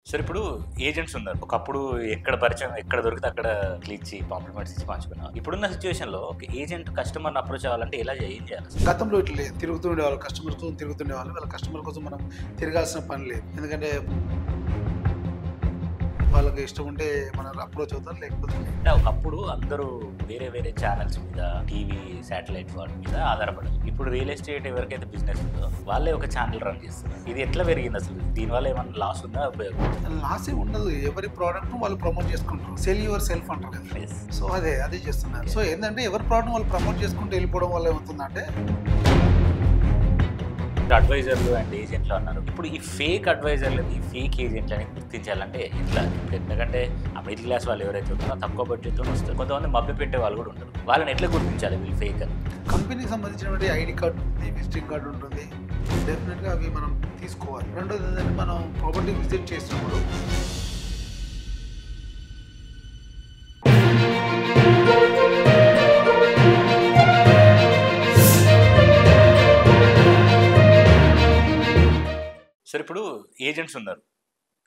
సరే ఇప్పుడు ఏజెంట్స్ ఉన్నారు. ఒకప్పుడు ఎక్కడ పరిచయం ఎక్కడ దొరికితే అక్కడ ఇచ్చి కాంప్లిమెంట్స్ ఇచ్చి పంచుకున్నాం. ఇప్పుడున్న సిచ్యువేషన్‌లో ఒక ఏజెంట్ కస్టమర్‌ని అప్రోచ్ అవ్వాలంటే ఏం చేయాలి అసలు? గతంలో ఇట్లా లేదు. తిరుగుతూ ఉండేవాళ్ళు. కస్టమర్ కోసం తిరుగుతుండేవాళ్ళు. వాళ్ళ కస్టమర్ కోసం మనం తిరగాల్సిన పని లేదు. ఎందుకంటే వాళ్ళకి ఇష్టం ఉంటే మనం అప్రోచ్ అవుతాం. లేకపోతే లేదు. అంటే ఒకప్పుడు అందరూ వేరే ఛానల్స్ మీద టీవీ, శాటిలైట్ వాటి మీద ఆధారపడారు. ఇప్పుడు రియల్ ఎస్టేట్ ఎవరికైతే బిజినెస్ ఉందో వాళ్ళే ఒక ఛానల్ రన్ చేస్తున్నారు. ఇది ఎట్లా పెరిగింది అసలు? దీనివల్ల ఏమన్నా లాస్ ఉందా? ఉపయోగం? లాస్ ఏమి ఉండదు. ఎవరి ప్రోడక్ట్ వాళ్ళు ప్రమోట్ చేసుకుంటారు. సెల్ యువర్ సెల్ఫ్ అంటారు కదా. Yes. సో అదే చేస్తున్నారు. సో ఏంటంటే ఎవరి ప్రోడక్ట్ వాళ్ళు ప్రమోట్ చేసుకుంటూ వెళ్ళిపోవడం వల్ల ఏమవుతుందంటే అడ్వైజర్లు అండ్ ఏజెంట్లు అన్నారు. ఇప్పుడు ఈ ఫేక్ అడ్వైజర్లని, ఫేక్ ఏజెంట్లని గుర్తించాలంటే ఎట్లా? ఇప్పుడు ఎందుకంటే ఆ మిడిల్ క్లాస్ వాళ్ళు ఎవరైతే ఉన్నారో తక్కువ బడ్జెట్తో వస్తారు. కొంతమంది మభ్య పెట్టే వాళ్ళు కూడా ఉంటారు. వాళ్ళని ఎట్లా గుర్తించాలి వీళ్ళు ఫేక్ అని? కంపెనీకి సంబంధించినటువంటి ఐడి కార్డు ఉంటుంది, విజిటింగ్ కార్డు ఉంటుంది. డెఫినెట్గా అవి మనం తీసుకోవాలి. రెండోది ఏంటంటే మనం ప్రాపర్టీ విజిట్ చేసినప్పుడు సరే ఇప్పుడు ఏజెంట్స్ ఉన్నారు.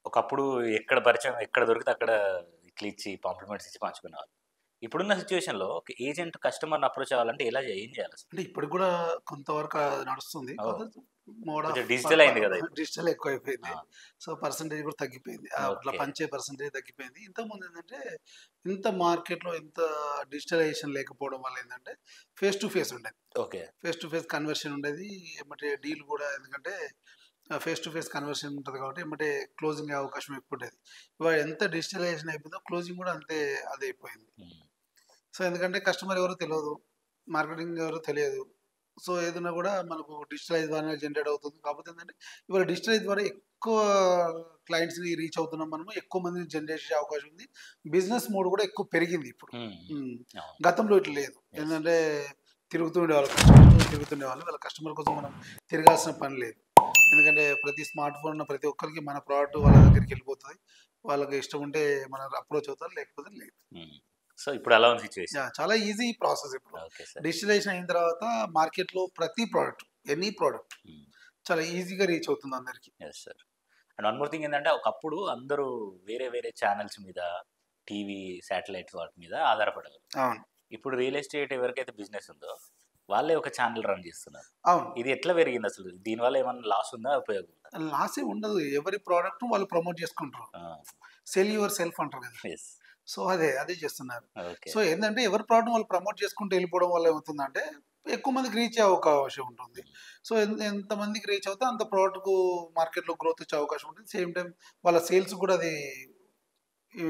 ఒకప్పుడు ఎక్కడ పరిచయం ఎక్కడ దొరికితే అక్కడ ఇచ్చి కాంప్లిమెంట్స్ ఇచ్చి పంచుకునేవాళ్ళు. ఇప్పుడున్న సిచ్యువేషన్‌లో ఒక ఏజెంట్ కస్టమర్‌ని అప్రోచ్ అవ్వాలంటే ఏం చేయాలి అసలు? అంటే ఇప్పటికి కూడా కొంతవరకు నడుస్తుంది. కొంచెం డిజిటల్ అయింది కదా ఇప్పుడు. డిజిటల్ ఎక్కువైపోయింది. ఆ! సో పర్సెంటేజ్ కూడా తగ్గిపోయింది. అట్లా ఓకే. పంచే పర్సెంటేజ్ తగ్గిపోయింది. ఇంతకుముందు ఏంటంటే ఇంత మార్కెట్‌లో ఇంత డిజిటలైజేషన్ లేకపోవడం వల్ల ఏంటంటే ఫేస్ టు ఫేస్ ఉండేది. Okay. Face to face conversion ఉండేది. ఎమ్మటే డీల్ కూడా ఎందుకంటే ఫేస్ టు ఫేస్ కన్వర్షన్ ఉంటది కాబట్టి ఎమ్మటే క్లోజింగ్ అయ్యే అవకాశం ఎక్కువ ఉండేది. ఇవాళ ఎంత డిజిటలైజేషన్ అయిపోయిందో క్లోజింగ్ కూడా అంతే అదైపోయింది. హ్మ్. సో ఎందుకంటే కస్టమర్ ఎవరో తెలవదు. మార్కెటింగ్ ఎవరో తెలియదు. సో ఏదైనా కూడా మనకు డిజిటలైజ్ ద్వారానే జనరేట్ అవుతుంది. కాకపోతే ఏంటంటే ఇవాళ డిజిటలైజ్ ద్వారా ఎక్కువ క్లయింట్స్‌ని రీచ్ అవుతున్నాం మనము. ఎక్కువ మందిని జనరేట్ చేసే అవకాశం ఉంది. బిజినెస్ మోడ్ కూడా ఎక్కువ పెరిగింది ఇప్పుడు. హ్మ్. హ్మ్. అవును. గతంలో ఇట్లా లేదు. Yes. ఏంటంటే తిరుగుతూ ఉండేవాళ్ళు. కస్టమర్ తిరుగుతుండేవాళ్ళు. వాళ్ళ కస్టమర్ కోసం మనం తిరగాల్సిన పని లేదు. ఎందుకంటే ప్రతి స్మార్ట్ ఫోన్ ఉన్న ప్రతి ఒక్కరికి మన ప్రోడక్ట్ వాళ్ళ దగ్గరికి వెళ్ళిపోతది. వాళ్ళకి ఇష్టం ఉంటే మనం అప్రోచ్ అవుతారు. లేకపోతే లేదు. హ్మ్. సో ఇప్పుడు అలా ఉంది సిచ్యువేషన్. చాలా ఈజీ ప్రాసెస్ ఇప్పుడు. Okay sir. డిజిటలైజేషన్ అయిన తర్వాత మార్కెట్‌లో ప్రతి ప్రోడక్ట్, ఎనీ ప్రోడక్ట్ హ్మ్. చాలా ఈజీగా రీచ్ అవుతుంది అందరికి. Yes sir. And one more thing ఏంటంటే ఒకప్పుడు అందరూ వేరే ఛానల్స్ మీద టీవీ, శాటిలైట్ వాటి మీద ఆధారపడారు. అవును. ఇప్పుడు రియల్ ఎస్టేట్ ఎవరికైతే బిజినెస్ ఉందో వాళ్ళే ఒక ఛానల్ రన్ చేస్తున్నారు. అవును. ఇది ఎట్లా పెరిగింది అసలు? దీనివల్ల ఏమన్నా లాస్ ఉందా? ఉపయోగం ఉందా? లాస్ ఏమి ఉండదు. ఎవరి ప్రోడక్ట్ వాళ్ళు ప్రమోట్ చేసుకుంటారు. ఆ! సెల్ యువర్ సెల్ఫ్ అంటారు కదా. యెస్. సో అదే చేస్తున్నారు. ఓకే. సో ఏంటంటే ఎవరి ప్రోడక్ట్ వాళ్ళు ప్రమోట్ చేసుకుంటూ వెళ్ళిపోవడం వల్ల ఏమవుతుందంటే ఎక్కువ మందికి రీచ్ అయ్యే అవకాశం ఉంటుంది. సో ఎంతమందికి రీచ్ అవుతే అంత ప్రోడక్ట్‌కు మార్కెట్‌లో గ్రోత్ వచ్చే అవకాశం ఉంటుంది. సేమ్ టైమ్ వాళ్ళ సేల్స్ కూడా అది ఈ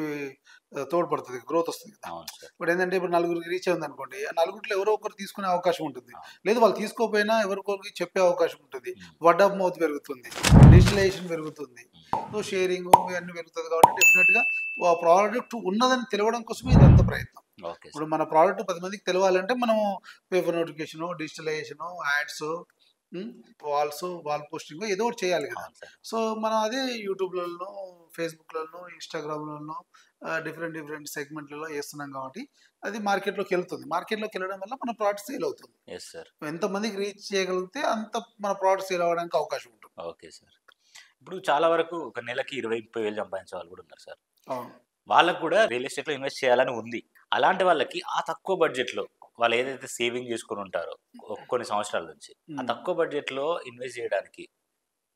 తోడ్పడుతది. గ్రోత్ వస్తుంది కదా. అవును సార్. ఇప్పుడేందంటే ఇప్పుడు నలుగురికి రీచ్ అయిందనుకోండి. ఆ నలుగురిలో ఎవరో ఒకరు తీసుకునే అవకాశం ఉంటుంది. అవును. లేదు వాళ్ళు తీసుకోకపోయినా ఎవరికొకరికి చెప్పే అవకాశం ఉంటుంది. హ్మ్. వర్డ్ ఆఫ్ మౌత్ పెరుగుతుంది. డిజిటలైజేషన్ పెరుగుతుంది. హ్మ్. సో షేరింగు ఇవన్నీ పెరుగుతది కాబట్టి డెఫినిట్‌గా ఆ ప్రోడక్ట్ ఉన్నదని తెలవడం కోసమే ఇదంతా ప్రయత్నం. ఓకే ఇప్పుడు సార్. మన ప్రోడక్ట్ 10 మందికి తెలవాలంటే మనము పేపర్ నోటిఫికేషను, డిజిటలైజేషను, యాడ్సు, హ్మ్. వాల్ పోస్టింగు ఏదో ఒకటి చేయాలి కదా. అవును సార్. సో మనం అదే యూట్యూబ్‌లలోనో, ఫేస్‌బుక్‌లలోనో, ఇన్‌స్టాగ్రామ్‌లలోనో డిఫరెంట్ సెగ్మెంట్‌లలో ఏస్తున్నాం కాబట్టి అది మార్కెట్‌లోకెళ్తుంది. మార్కెట్‌లోకెళ్ళడం వల్ల మన ప్రోడక్ట్ సేల్ అవుతుంది. Yes sir. ఎంతమందికి రీచ్ చేయగలిగితే అంత మన ప్రోడక్ట్ సేల్ అవ్వడానికి అవకాశం ఉంటుంది. Okay sir. ఇప్పుడు చాలా వరకు ఒక నెలకి 20,000, 30,000 సంపాదించే వాళ్ళు కూడా ఉన్నారు సార్. అవును. వాళ్ళకి కూడా రియల్ ఎస్టేట్‌లో ఇన్వెస్ట్ చేయాలని ఉంది. అలాంటి వాళ్ళకి ఆ తక్కువ బడ్జెట్‌లో వాళ్ళు ఏదైతే సేవింగ్ చేసుకొని ఉంటారో కొన్ని సంవత్సరాల నుంచి, ఆ తక్కువ బడ్జెట్‌లో ఇన్వెస్ట్ చేయడానికి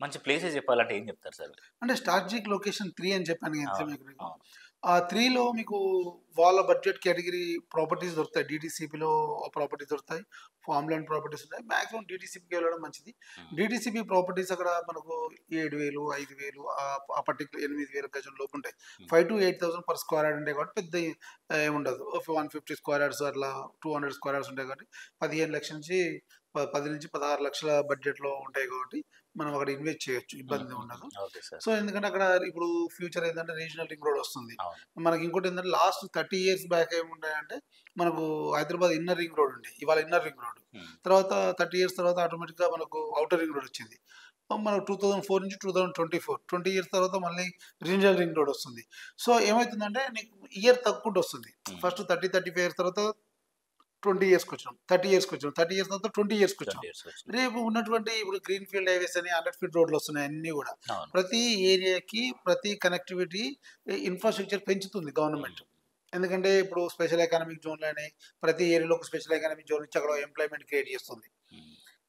మంచి ప్లేసెస్ చెప్పాలంటే ఏం చెప్తారు సార్? అంటే స్ట్రాటజిక్ లొకేషన్ 3 అని చెప్పాను కదా అవును. మీకు నేను. అవును. ఆ 3లో మీకు వాళ్ళ బడ్జెట్ కేటగిరీ ప్రాపర్టీస్ దొరుకుతాయి. డీటీసీపీలో ప్రాపర్టీస్ దొరుకుతాయి. ఫార్మ్ ల్యాండ్ ప్రాపర్టీస్ ఉంటాయి. మాక్సిమం డీటీసీపీకి వెళ్ళడం మంచిది. హ్మ్. డీటీసీపీ ప్రాపర్టీస్ అక్కడ మనకు 7,000, 5,000 ఆ పర్టిక్యులర్ 8,000 గజం లోపు ఉంటాయి. 5,000 to 8,000 పర్ స్క్వేర్ యార్డ్ ఉంటాయి కాబట్టి పెద్ద ఏముండదు. 150 స్క్వేర్ యార్డ్స్ అట్లా 200 స్క్వేర్ యార్డ్స్ ఉంటాయి కాబట్టి 15 లక్షల నుంచి 10 నుంచి 16 లక్షల బడ్జెట్‌లో ఉంటాయి కాబట్టి మనం అక్కడ ఇన్వెస్ట్ చేయొచ్చు. ఇబ్బంది ఉండదు. Okay sir. సో ఎందుకంటే అక్కడ ఇప్పుడు ఫ్యూచర్ ఏంటంటే రీజనల్ రింగ్ రోడ్ వస్తుంది. అవును. మనకి ఇంకోటి ఏంటంటే లాస్ట్ 30 ఇయర్స్ బ్యాక్ ఏముంటాయంటే మనకు హైదరాబాద్ ఇన్నర్ రింగ్ రోడ్ ఉండే. ఇవాళ ఇన్నర్ రింగ్ రోడ్. హ్మ్. తర్వాత 30 ఇయర్స్ తర్వాత ఆటోమేటిక్‌గా మనకు ఔటర్ రింగ్ రోడ్ వచ్చింది. మనకు 2004 నుంచి 2024 20 ఇయర్స్ తర్వాత మళ్ళీ రీజనల్ రింగ్ రోడ్ వస్తుంది. సో ఏమైతుందంటే నీకు ఇయర్ తగ్గుకుంటూ వస్తుంది. హ్మ్. ఫస్ట్ 30, 35 ఇయర్స్ తర్వాత 20 ఇయర్స్కి వచ్చినాం, 30 ఇయర్స్కి వచ్చినాం, 30 ఇయర్స్ తర్వాత 20 ఇయర్స్కి వచ్చాం. 20 ఇయర్స్ వచ్చింది. రేపు ఉన్నటువంటి ఇప్పుడు గ్రీన్ ఫీల్డ్ హైవేస్ అని 100 ఫీట్ రోడ్లు వస్తున్నాయి అన్నీ కూడా. అవును. ప్రతి ఏరియాకి ప్రతి కనెక్టివిటీ ఇన్ఫ్రాస్ట్రక్చర్ పెంచుతుంది గవర్నమెంట్. ఎందుకంటే ఇప్పుడు స్పెషల్ ఎకనామిక్ జోన్లు అని ప్రతి ఏరియాలో ఒక స్పెషల్ ఎకనామిక్ జోన్ ఇచ్చి అక్కడ ఎంప్లాయ్మెంట్ క్రియేట్ చేస్తుంది.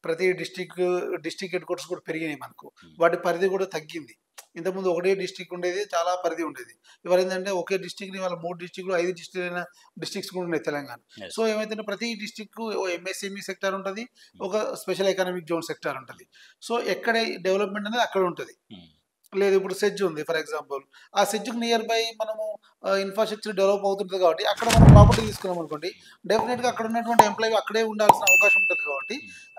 ప్రతి డిస్టిక్ హెడ్ క్వార్టర్స్ కూడా పెరిగినాయి మనకు, వాటి పరిధి కూడా తగ్గింది. ఇంతకుముందు ఒకటే డిస్టిక్ ఉండేది, చాలా పరిధి ఉండేది. ఇవాళ ఏంటంటే ఒకే డిస్టిక్ని వాళ్ళ 3 డిస్టిక్లు 5 డిస్టిక్స్ కూడా ఉన్నాయి తెలంగాణ. Yes. సో ఏమైతే ప్రతి డిస్టిక్ ఎంఎస్ఎంఈ సెక్టార్ ఉంటుంది, ఒక స్పెషల్ ఎకనామిక్ జోన్ సెక్టార్ ఉంటుంది. సో ఎక్కడ డెవలప్మెంట్ అనేది అక్కడ ఉంటుంది. లేదు ఇప్పుడు సెజ్ ఉంది ఫర్ ఎగ్జాంపుల్, ఆ సెజ్కి నియర్ బై మనము ఇన్ఫ్రాస్ట్రక్చర్ డెవలప్ అవుతుంటుంది కాబట్టి అక్కడ మనం ప్రాపర్టీ తీసుకున్నాం అనుకోండి, డెఫినెట్గా అక్కడ ఉన్నటువంటి ఎంప్లాయీ అక్కడే ఉండాల్సిన అవకాశం ఉంటుంది కాబట్టి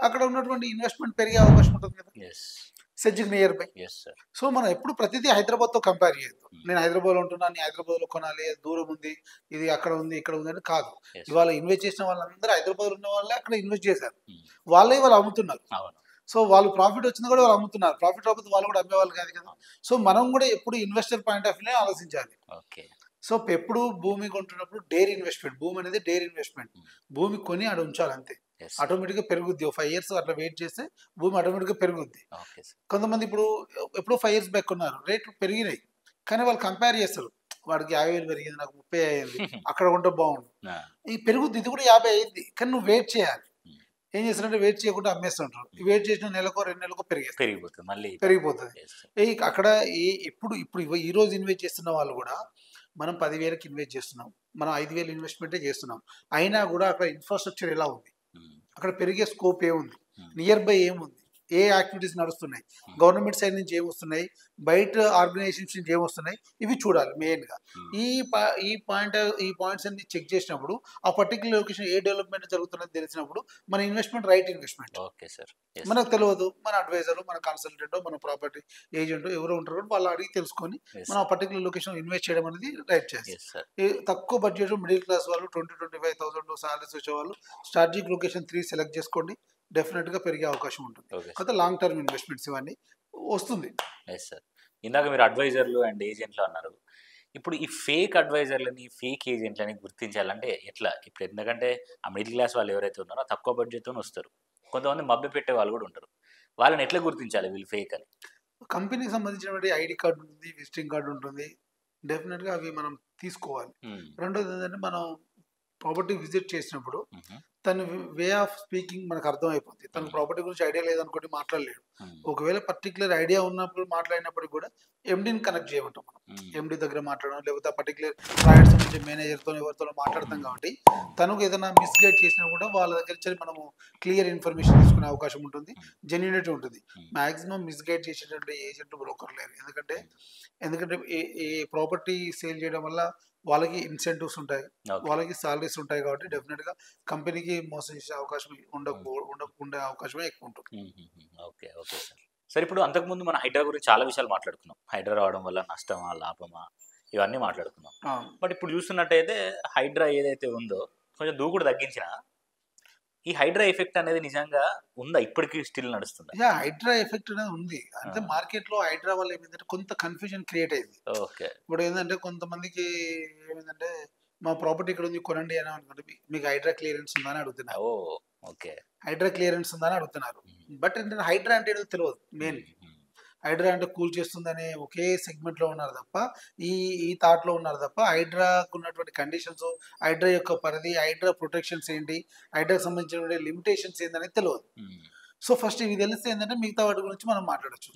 అక్కడ ఉన్నటువంటి ఇన్వెస్ట్మెంట్ పెరిగే అవకాశం ఉంటుంది కదా సెజ్కి నియర్ బై. సో మనం ఎప్పుడు ప్రతిదీ హైదరాబాద్తో కంపేర్ చేయొద్దు. నేను హైదరాబాద్లో ఉంటున్నాను, నేను హైదరాబాద్లో కొనాలి, దూరం ఉంది, ఇది అక్కడ ఉంది ఇక్కడ ఉంది అని కాదు. ఇవాళ ఇన్వెస్ట్ చేసిన వాళ్ళందరూ హైదరాబాద్లో ఉన్న వాళ్ళే అక్కడ ఇన్వెస్ట్ చేశారు, వాళ్ళే వాళ్ళు అమ్ముతున్నారు. సో వాళ్ళు ప్రాఫిట్ వచ్చింది కూడా వాళ్ళు అమ్ముతున్నారు, ప్రాఫిట్ రాకపోతే వాళ్ళు కూడా అమ్మేవాళ్ళు కాదు కదా. సో మనం కూడా ఎప్పుడు ఇన్వెస్టర్ పాయింట్ ఆఫ్ వ్యూనే ఆలోచించాలి. సో ఎప్పుడు భూమి కొంటున్నప్పుడు డేర్ ఇన్వెస్ట్మెంట్, భూమి అనేది డేర్ ఇన్వెస్ట్మెంట్. భూమి కొని ఆడ ఉంచాలి అంతే, ఆటోమేటిక్గా పెరుగుద్ది. 5 years అట్లా వెయిట్ చేస్తే భూమి ఆటోమేటిక్గా పెరుగుద్ది. కొంతమంది ఇప్పుడు ఎప్పుడో 5 years బ్యాక్ కొన్నారు, రేట్లు పెరిగినాయి, కానీ వాళ్ళు కంపేర్ చేస్తారు, వాడికి 50,000 పెరిగింది, నాకు 30 అయ్యింది, అక్కడ ఉంటే బాగుండు, ఇది పెరుగుద్ది, ఇది కూడా 50 అయ్యింది. కానీ నువ్వు వెయిట్ చేయాలి. ఏం చేస్తారంటే వెయిట్ చేయకుండా అమ్మేస్తుంటారు. వెయిట్ చేసిన నెలకో 2 నెలలకో పెరిగిపోతుంది. అక్కడ ఇప్పుడు ఈ రోజు ఇన్వెస్ట్ చేస్తున్న వాళ్ళు కూడా మనం 10,000కి ఇన్వెస్ట్ చేస్తున్నాం, మనం 5,000 ఇన్వెస్ట్మెంటే చేస్తున్నాం, అయినా కూడా అక్కడ ఇన్ఫ్రాస్ట్రక్చర్ ఎలా ఉంది, అక్కడ పెరిగే స్కోప్ ఏముంది, నియర్ బై ఏముంది, ఏ యాక్టివిటీస్ నడుస్తున్నాయి, గవర్నమెంట్ సైడ్ నుంచి ఏమొస్తున్నాయి, బయట ఆర్గనైజేషన్స్ నుంచి ఏమొస్తున్నాయి, ఇవి చూడాలి మెయిన్గా. ఈ పాయింట్స్ అన్ని చెక్ చేసినప్పుడు ఆ పర్టికులర్ లొకేషన్ ఏ డెవలప్మెంట్ జరుగుతున్నది తెలిసినప్పుడు మన ఇన్వెస్ట్మెంట్ రైట్ ఇన్వెస్ట్మెంట్. మనకు తెలియదు, మన అడ్వైజర్, మన కన్సల్టెంట్, మన ప్రాపర్టీ ఏజెంట్ ఎవరు ఉంటారో వాళ్ళు అడిగి తెలుసుకొని మనం ఆ పర్టికులర్ లొకేషన్ ఇన్వెస్ట్ చేయడం అనేది రైట్ చేస్తాం. తక్కువ బడ్జెట్ మిడిల్ క్లాస్ వాళ్ళు 20-25,000 సాలరీస్ వచ్చేవాళ్ళు స్ట్రాటజిక్ లొకేషన్ 3 సెలెక్ట్ చేసుకోండి, డెఫినెట్గా పెరిగే అవకాశం ఉంటుంది. అయితే లాంగ్ టర్మ్ ఇన్వెస్ట్మెంట్స్ ఇవన్నీ వస్తుంది. ఇందాక మీరు అడ్వైజర్లు అండ్ ఏజెంట్లు అన్నారు, ఇప్పుడు ఈ ఫేక్ అడ్వైజర్లని ఫేక్ ఏజెంట్లని గుర్తించాలంటే ఎట్లా? ఇప్పుడు ఎందుకంటే ఆ మిడిల్ క్లాస్ వాళ్ళు ఎవరైతే ఉన్నారో తక్కువ బడ్జెట్తో వస్తారు, కొంతమంది మభ్య పెట్టే వాళ్ళు కూడా ఉంటారు, వాళ్ళని ఎట్లా గుర్తించాలి వీళ్ళు ఫేక్ అని? కంపెనీకి సంబంధించినటువంటి ఐడి కార్డు ఉంటుంది, విజిటింగ్ కార్డు ఉంటుంది, డెఫినెట్గా అవి మనం తీసుకోవాలి. రెండోది ఏంటంటే మనం ప్రాపర్టీ విజిట్ చేసినప్పుడు తన వే ఆఫ్ స్పీకింగ్ మనకు అర్థమైపోతుంది. తన ప్రాపర్టీ గురించి ఐడియా లేదనుకోండి మాట్లాడలేడు. ఒకవేళ పర్టికులర్ ఐడియా ఉన్నప్పుడు మాట్లాడినప్పుడు కూడా ఎండీని కనెక్ట్ చేయమంటాం మనం, ఎండీ దగ్గర మాట్లాడడం, లేకపోతే ఆ పర్టికులర్ ప్రాజెక్ట్ సంబంధించి మేనేజర్తో ఎవరితో మాట్లాడతాం కాబట్టి తనకు ఏదైనా మిస్గైడ్ చేసినా కూడా వాళ్ళ దగ్గర మనము క్లియర్ ఇన్ఫర్మేషన్ తీసుకునే అవకాశం ఉంటుంది, జెన్యూనిటీ ఉంటుంది. మ్యాక్సిమం మిస్గైడ్ చేసేటువంటి ఏజెంట్ బ్రోకర్ లేరు. ఎందుకంటే ఈ ప్రాపర్టీ సేల్ చేయడం వల్ల వాళ్ళకి ఇన్సెంటివ్స్ ఉంటాయి, వాళ్ళకి సాలరీస్ ఉంటాయి కాబట్టి డెఫినెట్గా కంపెనీకి మోసం చేసే అవకాశం ఉండే అవకాశమే ఎక్కువ ఉంటుంది. Okay sir. సరే, ఇప్పుడు అంతకుముందు మన హైడ్రా గురించి చాలా విషయాలు మాట్లాడుకున్నాం, హైడ్రా రావడం వల్ల నష్టమా లాభమా ఇవన్నీ మాట్లాడుకున్నాం. బట్ ఇప్పుడు చూస్తున్నట్టయితే హైడ్రా ఏదైతే ఉందో కొంచెం దూకుడు తగ్గించిన ఈ హైడ్రా ఎఫెక్ట్ అనేది నిజంగా ఉందా? ఇప్పటికీ స్టిల్ నడుస్తుంది? హైడ్రా ఎఫెక్ట్ అనేది ఉంది. అంటే మార్కెట్ లో హైడ్రా వల్ల ఏమైందంటే కొంత కన్ఫ్యూజన్ క్రియేట్ అయింది. ఇప్పుడు ఏంటంటే కొంతమందికి ఏమైందంటే మా ప్రాపర్టీ ఇక్కడ ఉంది కొనండి అని అనుకుంటే మీకు హైడ్రా క్లియరెన్స్ ఉందా అని అడుగుతున్నారు. హైడ్రా క్లియరెన్స్ ఉందా అని అడుగుతున్నారు. బట్ ఏంటంటే హైడ్రా అంటే ఏదో తెలియదు. మెయిన్ హైడ్రా అంటే కూల్ చేస్తుందనే ఒకే సెగ్మెంట్ లో ఉన్నారు తప్ప ఈ థాట్ లో ఉన్నారు తప్ప హైడ్రాకు ఉన్నటువంటి కండిషన్స్, హైడ్రా యొక్క పరిధి, హైడ్రా ప్రొటెక్షన్స్ ఏంటి, హైడ్రాకు సంబంధించిన లిమిటేషన్స్ ఏంటనేది తెలియదు. సో ఫస్ట్ ఇవి తెలిస్తే ఏంటంటే మిగతా వాటి గురించి మనం మాట్లాడచ్చు.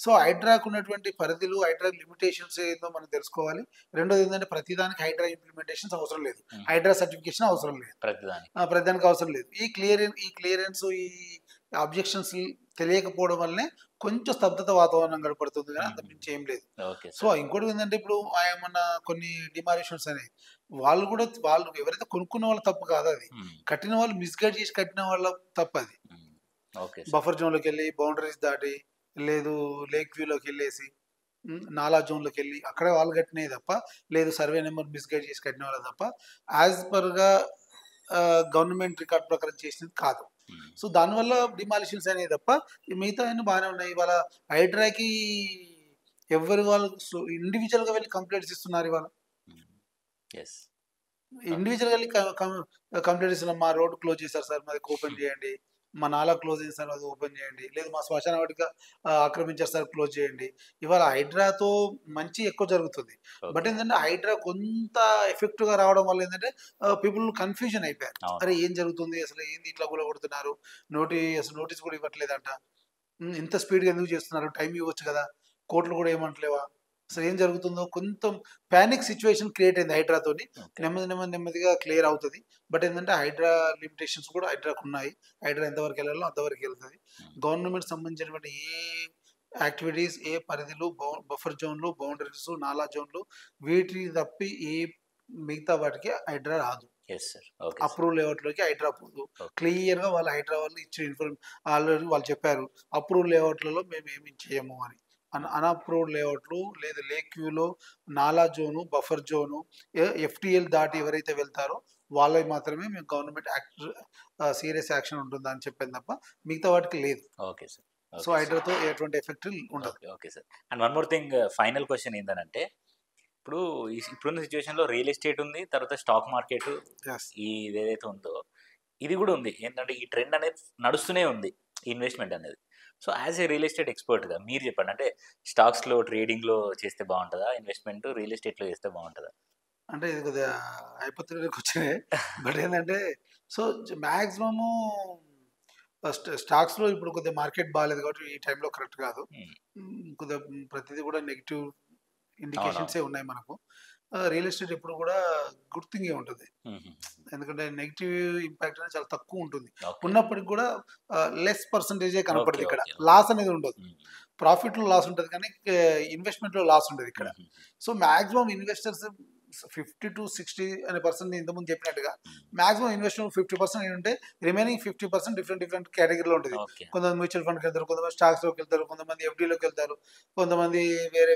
సో హైడ్రాకు ఉన్నటువంటి పరిధులు, హైడ్రా లిమిటేషన్స్ ఏందో మనం తెలుసుకోవాలి. రెండోది ఏంటంటే ప్రతిదానికి హైడ్రా ఇంప్లిమెంటేషన్స్ అవసరం లేదు, హైడ్రా సర్టిఫికేషన్ అవసరం లేదు, ప్రతిదానికి అవసరం లేదు. ఈ క్లియరెన్స్ ఈ అబ్జెక్షన్స్ తెలియకపోవడం వల్లనే కొంచెం స్తబ్దత వాతావరణం కనపడుతుంది, కానీ అంత మించి ఏం లేదు. సో ఇంకోటి ఏంటంటే ఇప్పుడు ఏమన్నా కొన్ని డిమారేషన్స్ అనేవి వాళ్ళు ఎవరైతే కొనుక్కున్న వాళ్ళు తప్పు కాదు, అది కట్టిన వాళ్ళు మిస్గైడ్ చేసి కట్టిన వాళ్ళ తప్పు. అది బఫర్ జోన్లోకి వెళ్ళి బౌండరీస్ దాటి, లేదు లేక్ వ్యూలోకి వెళ్ళేసి నాలా జోన్లోకి వెళ్ళి అక్కడ వాళ్ళు కట్టినవి తప్ప, లేదు సర్వే నెంబర్ మిస్గైడ్ చేసి కట్టిన వాళ్ళు తప్ప యాజ్ పర్గా గవర్నమెంట్ రికార్డ్ ప్రకారం చేసినది కాదు. సో దానివల్ల డిమాలిషన్స్ అనేవి తప్ప మిగతా అన్నీ బాగానే ఉన్నాయి. ఇవాళ హైడ్రాకి ఎవరు వాళ్ళు ఇండివిజువల్గా వెళ్ళి కంప్లైంట్స్ ఇస్తున్నారు ఇవాళ. ఇండివిజువల్‌గా కంప్లెయింట్ ఇస్తున్నాం. మా రోడ్ క్లోజ్ చేశారు సార్. మాది ఓపెన్ చేయండి. మా నాలా క్లోజ్ అయింది సార్. అది ఓపెన్ చేయండి. లేదు మా శ్మశాన వాటిక ఆక్రమించారు సార్. క్లోజ్ చేయండి. ఇవాళ హైడ్రాతో మంచి ఎక్కువ జరుగుతుంది. But okay. ఏంటంటే హైడ్రా కొంత ఎఫెక్టివ్‌గా రావడం వల్ల ఏంటంటే పీపుల్ కన్‌ఫ్యూజన్ అయిపోయారు. అవును. అరే! ఏం జరుగుతుంది? అసలు ఏంది ఇట్లా కూలగొడుతున్నారు? అసలు నోటీస్ కూడా ఇవ్వట్లేదంట. ఇంత స్పీడ్‌గా ఎందుకు చేస్తున్నారు? టైం ఇవ్వచ్చు కదా! కోర్టులు కూడా ఏమంటలేవా? అసలు ఏం జరుగుతుందో కొంచెం పానిక్ సిట్యుయేషన్ క్రియేట్ అయింది హైడ్రాతోని. ఓకే. నెమ్మదిగా క్లియర్ అవుతది. బట్ ఏందంటే హైడ్రా లిమిటేషన్స్ కూడా హైడ్రాకున్నాయి. హైడ్రా ఎంతవరకు ఎళ్ళాలో అంతవరకు ఎళ్తది. హ్మ్. గవర్నమెంట్ సంబంధించినటువంటి ఏ యాక్టివిటీస్, ఏ పరిధిలు, బఫర్ జోన్‌లు, బౌండరీస్, నాలా జోన్‌లు వీటిని తప్పి మిగతా వాటికి హైడ్రా రాదు. Yes sir. Okay sir. Approve లేఅవుట్‌లోకి హైడ్రా పోదు. ఓకే. క్లియర్‌గా హైడ్రా వాళ్ళు ఇచ్చిన ఆల్రెడీ వాళ్ళు చెప్పారు. అప్రూవ్ లేఅవుట్‌లలో మేమేమి చేయము అని. అన్‌అప్రూవ్డ్ లేఅవుట్లు లేదా లేక్ వ్యూలో నాలా జోను, బఫర్ జోను, ఎఫ్‌టీఎల్ దాటి ఎవరైతే వెళ్తారో వాళ్ళవి మాత్రమే మేము గవర్నమెంట్ సీరియస్ యాక్షన్ ఉంటుందని చెప్పాను తప్ప మిగతా వాటికి లేదు. Okay sir. So, okay sir. హైడ్రాతో ఎటువంటి ఎఫెక్ట్ ఉండదు. Okay. Okay sir. And one more thing final question ఏందనంటే, ఇప్పుడు ఇప్పుడున్న సిట్యుయేషన్‌లో రియల్ ఎస్టేట్ ఉంది. తర్వాత స్టాక్ మార్కెట్ యెస్. ఇదేదైతే ఉందో, ఇది గూడా ఉంది. ఏంటంటే ఈ ట్రెండ్ అనేది నడుస్తూనే ఉంది. ఇన్వెస్ట్‌మెంట్ అనేది. So, as a real estate ఎక్స్‌పర్ట్‌గా మీరు చెప్పండి. అంటే స్టాక్స్‌లో, ట్రేడింగ్‌లో చేస్తే బావుంటదా? ఇన్వెస్ట్‌మెంట్ రియల్ ఎస్టేట్‌లో చేస్తే బావుంటదా? అంటే ఇది కొద్దిగా హైపోథెటికల్ క్వెషనే. బట్ ఏందంటే సో, మాక్సిమము స్టాక్స్‌లో ఇప్పుడు కొద్దిగా మార్కెట్ బాలేదు కాబట్టి ఈ టైంలో కరెక్ట్ కాదు. హ్మ్. కొద్దిగా ప్రతిది కూడా నెగెటివ్ అవునవును. ఇండికేషన్సే ఉన్నాయి మనకు. రియల్ ఎస్టేట్ ఎప్పుడు కూడా గుడ్ థింగే ఉంటది. హుహు. ఎందుకంటే నెగెటివ్ ఇంపాక్ట్ అనేది చాలా తక్కువ ఉంటుంది. ఓకే. ఉన్నప్పటికి కూడా లెస్ పర్సెంటేజే ఓకే. కనపడదు ఇక్కడ. ఓకే. ఓకే. లాస్ అనేది ఉండదు. హ్మ్. ప్రాఫిట్‌లో లాస్ ఉంటది కానీ ఇన్వెస్ట్‌మెంట్‌లో లాస్ ఉండదిక్కడ. హుహు. సో, మాక్సిమం ఇన్వెస్టర్స్ 50-60 అనే పర్సెంట్ నేను ఇంతకుముందు చెప్పినట్టుగా హ్మ్. మాక్సిమం ఇన్వెస్ట్‌మెంట్ 50% ఏంటంటే రిమైనింగ్ 50% డిఫరెంట్ కేటగరీలో ఉంటది. ఓకే. కొంతమంది మ్యూచువల్ ఫండ్‌కెళ్తారు, కొంతమంది స్టాక్స్‌లోకెళ్తారు, కొంతమంది ఎఫ్‌డీలోకెళ్తారు, కొంతమంది వేరే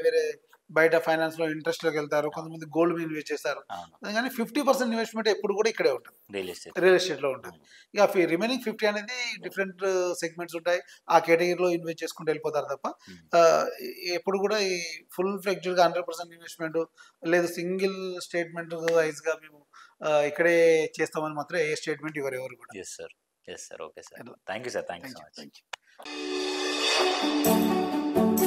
బయట ఫైనాన్స్‌లో ఇంట్రెస్ట్‌లోకెళ్తారు, అవును. కొంతమంది గోల్డ్ మీద ఇన్వెస్ట్ చేస్తారు. అవును. కానీ 50% ఇన్వెస్ట్‌మెంట్ ఎప్పుడు కూడా ఇక్కడే ఉంటది. Real estate. రియల్ ఎస్టేట్‌లో ఉంటది. అవును. ఇక రిమైనింగ్ 50 అనేది డిఫరెంట్ సెగ్మెంట్స్ ఉంటాయి. ఆ కేటగరీలో ఇన్వెస్ట్ చేసుకుంటూ వెళ్ళిపోతారు తప్ప హ్మ్. ఎప్పుడు కూడా ఈ ఫుల్ ఫ్లెడ్జ్డ్‌గా 100% ఇన్వెస్ట్‌మెంట్ లేదు సింగిల్ స్టేట్‌మెంట్ వైస్‌గా మేము ఇక్కడే చేస్తామని మాత్రం ఏ స్టేట్‌మెంట్ ఇవ్వరు ఎవరు కూడా. Yes sir. Yes sir. Okay sir. అట్లా. Thank you sir. Thank you so thank you. Much. Thank you.